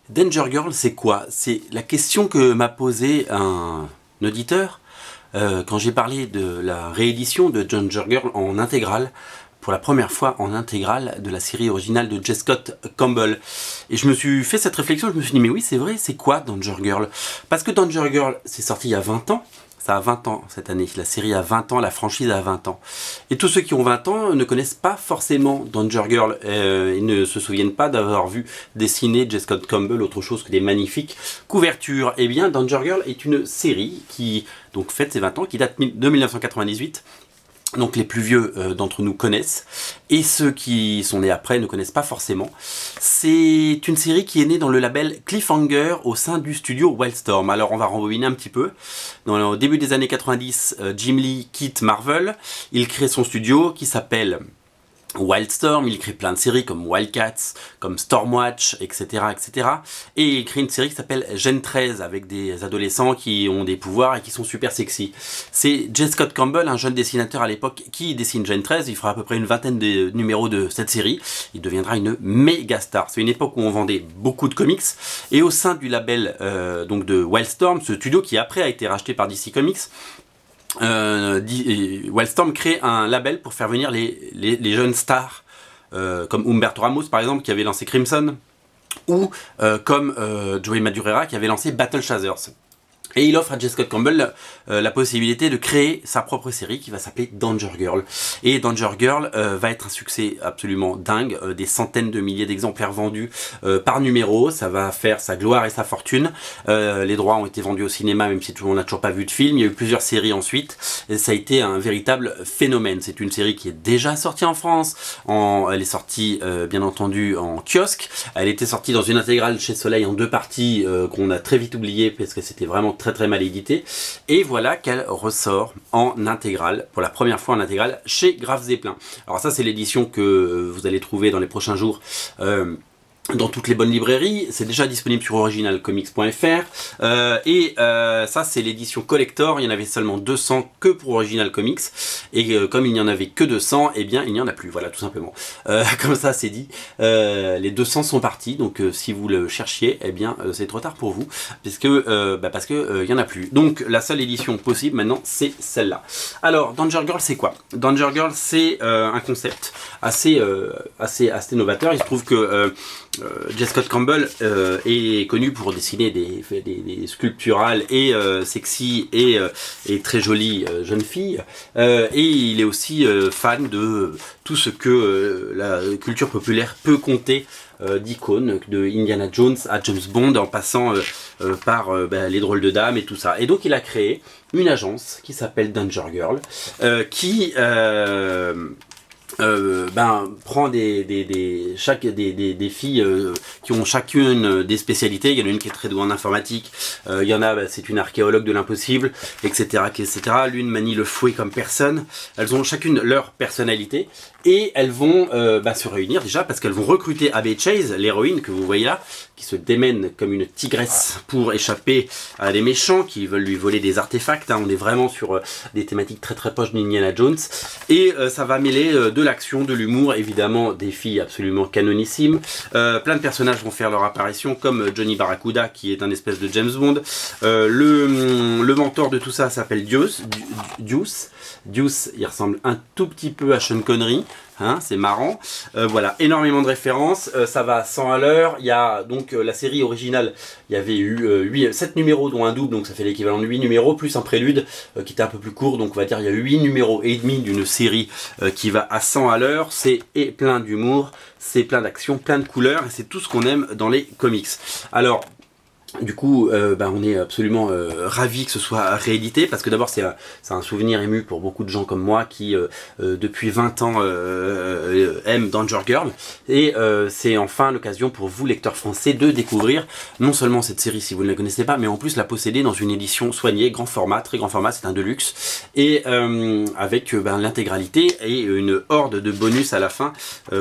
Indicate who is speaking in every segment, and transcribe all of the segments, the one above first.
Speaker 1: Danger Girl, c'est quoi? C'est la question que m'a posée un auditeur quand j'ai parlé de la réédition de Danger Girl en intégrale, pour la première fois en intégrale de la série originale de J. Scott Campbell. Et je me suis fait cette réflexion, je me suis dit mais oui c'est vrai, c'est quoi Danger Girl? Parce que Danger Girl, c'est sorti il y a 20 ans. Ça a 20 ans cette année, la série a 20 ans, la franchise a 20 ans. Et tous ceux qui ont 20 ans ne connaissent pas forcément Danger Girl. Ils ne se souviennent pas d'avoir vu dessiner J. Scott Campbell autre chose que des magnifiques couvertures. Eh bien, Danger Girl est une série qui donc fête ses 20 ans, qui date de 1998. Donc les plus vieux d'entre nous connaissent, et ceux qui sont nés après ne connaissent pas forcément. C'est une série qui est née dans le label Cliffhanger au sein du studio Wildstorm. Alors on va rembobiner un petit peu. Au début des années 90, Jim Lee quitte Marvel, il crée son studio qui s'appelle Wildstorm, il crée plein de séries comme Wildcats, comme Stormwatch, etc., etc. Et il crée une série qui s'appelle Gen 13 avec des adolescents qui ont des pouvoirs et qui sont super sexy. C'est J. Scott Campbell, un jeune dessinateur à l'époque, qui dessine Gen 13. Il fera à peu près une vingtaine de numéros de cette série. Il deviendra une méga star. C'est une époque où on vendait beaucoup de comics. Et au sein du label donc de Wildstorm, ce studio qui après a été racheté par DC Comics, Wildstorm crée un label pour faire venir les jeunes stars comme Humberto Ramos par exemple qui avait lancé Crimson, ou comme Joey Madureira qui avait lancé Battle Chasers. Et il offre à J. Scott Campbell la possibilité de créer sa propre série qui va s'appeler Danger Girl. Et Danger Girl va être un succès absolument dingue, des centaines de milliers d'exemplaires vendus par numéro. Ça va faire sa gloire et sa fortune. Les droits ont été vendus au cinéma, même si on n'a toujours pas vu de film. Il y a eu plusieurs séries ensuite. Et ça a été un véritable phénomène. C'est une série qui est déjà sortie en France. Elle est sortie, bien entendu, en kiosque. Elle était sortie dans une intégrale chez Soleil en 2 parties qu'on a très vite oublié parce que c'était vraiment très mal édité, et voilà qu'elle ressort en intégrale, pour la première fois en intégrale, chez Graph Zeppelin. Alors ça c'est l'édition que vous allez trouver dans les prochains jours dans toutes les bonnes librairies. C'est déjà disponible sur originalcomics.fr et ça c'est l'édition collector. Il y en avait seulement 200 que pour Original Comics, et comme il n'y en avait que 200, et bien il n'y en a plus, voilà, tout simplement. Comme ça c'est dit, les 200 sont partis, donc si vous le cherchiez, et bien c'est trop tard pour vous, puisque parce que il y en a plus. Donc la seule édition possible maintenant c'est celle-là. Alors Danger Girl c'est quoi? Danger Girl c'est un concept assez novateur. Il se trouve que J. Scott Campbell est connu pour dessiner des sculpturales et sexy et très jolies jeunes filles, et il est aussi fan de tout ce que la culture populaire peut compter d'icônes, de Indiana Jones à James Bond, en passant par les drôles de dames et tout ça. Et donc il a créé une agence qui s'appelle Danger Girl, qui prend des filles qui ont chacune des spécialités. Il y en a une qui est très douée en informatique, il y en a, c'est une archéologue de l'impossible, etc., etc. L'une manie le fouet comme personne. Elles ont chacune leur personnalité, et elles vont se réunir déjà parce qu'elles vont recruter Abby Chase, l'héroïne que vous voyez là, qui se démène comme une tigresse pour échapper à des méchants qui veulent lui voler des artefacts. On est vraiment sur des thématiques très proches d'Indiana Jones, et ça va mêler de l'action, de l'humour, évidemment des filles absolument canonissimes. Plein de personnages vont faire leur apparition, comme Johnny Barracuda qui est un espèce de James Bond. Le mentor de tout ça s'appelle Deuce, il ressemble un tout petit peu à Sean Connery. C'est marrant. Voilà, énormément de références. Ça va à 100 à l'heure. Il y a donc la série originale, il y avait eu 7 numéros dont un double, donc ça fait l'équivalent de 8 numéros, plus un prélude qui était un peu plus court, donc on va dire il y a 8 numéros et demi d'une série qui va à 100 à l'heure. C'est plein d'humour, c'est plein d'action, plein de couleurs, et c'est tout ce qu'on aime dans les comics. Alors du coup, on est absolument ravis que ce soit réédité, parce que d'abord c'est un souvenir ému pour beaucoup de gens comme moi qui depuis 20 ans aiment Danger Girl, et c'est enfin l'occasion pour vous, lecteurs français, de découvrir non seulement cette série si vous ne la connaissez pas, mais en plus la posséder dans une édition soignée, grand format, très grand format, c'est un deluxe, et avec l'intégralité et une horde de bonus à la fin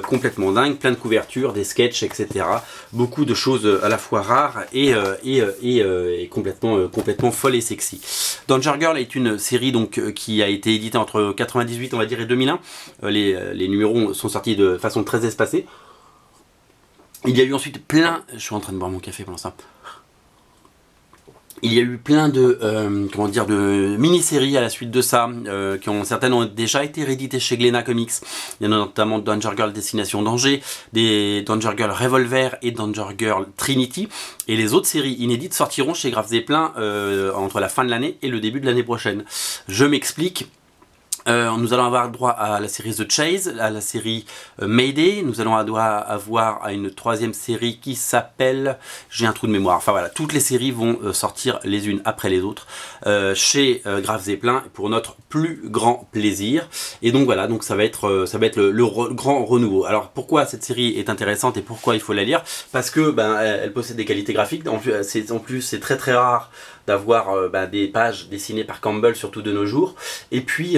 Speaker 1: complètement dingue, plein de couvertures, des sketchs, etc. Beaucoup de choses à la fois rares et complètement folle et sexy. Danger Girl est une série donc qui a été éditée entre 98 on va dire et 2001. Les numéros sont sortis de façon très espacée. Il y a eu ensuite plein... Je suis en train de boire mon café pendant ça. Il y a eu plein de, comment dire, de mini-séries à la suite de ça, certaines ont déjà été rééditées chez Glénat Comics. Il y en a notamment Danger Girl Destination Danger, des Danger Girl Revolver et Danger Girl Trinity. Et les autres séries inédites sortiront chez Graphes et Plein entre la fin de l'année et le début de l'année prochaine. Je m'explique. Nous allons avoir droit à la série The Chase, à la série Mayday. Nous allons avoir à une troisième série qui s'appelle... J'ai un trou de mémoire. Enfin voilà, toutes les séries vont sortir les unes après les autres chez Graphes et Plein pour notre plus grand plaisir. Et donc voilà, donc ça va être le grand renouveau. Alors pourquoi cette série est intéressante et pourquoi il faut la lire? Parce que elle possède des qualités graphiques. En plus c'est très très rare d'avoir des pages dessinées par Campbell, surtout de nos jours. Et puis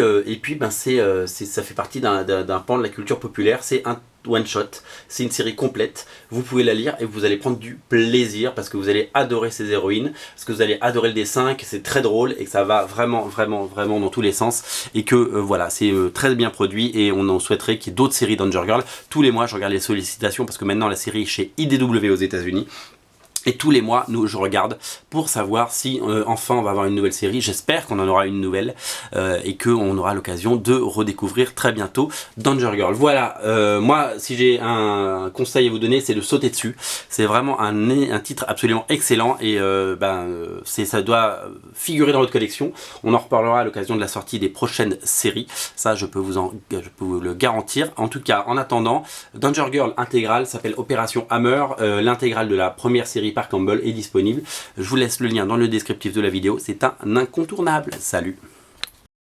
Speaker 1: ça fait partie d'un pan de la culture populaire. C'est un one shot, c'est une série complète. Vous pouvez la lire et vous allez prendre du plaisir parce que vous allez adorer ces héroïnes, parce que vous allez adorer le dessin, que c'est très drôle et que ça va vraiment dans tous les sens. Et que voilà, c'est très bien produit et on en souhaiterait qu'il y ait d'autres séries Danger Girl. Tous les mois, je regarde les sollicitations parce que maintenant la série est chez IDW aux États-Unis. Et tous les mois, je regarde pour savoir si enfin on va avoir une nouvelle série. J'espère qu'on en aura une nouvelle et qu'on aura l'occasion de redécouvrir très bientôt Danger Girl. Voilà, moi si j'ai un conseil à vous donner, c'est de sauter dessus. C'est vraiment un titre absolument excellent et ça doit figurer dans votre collection. On en reparlera à l'occasion de la sortie des prochaines séries. Ça, je peux vous le garantir. En tout cas, en attendant, Danger Girl intégrale s'appelle Opération Hammer. L'intégrale de la première série par Campbell est disponible. Je vous laisse le lien dans le descriptif de la vidéo. C'est un incontournable. Salut!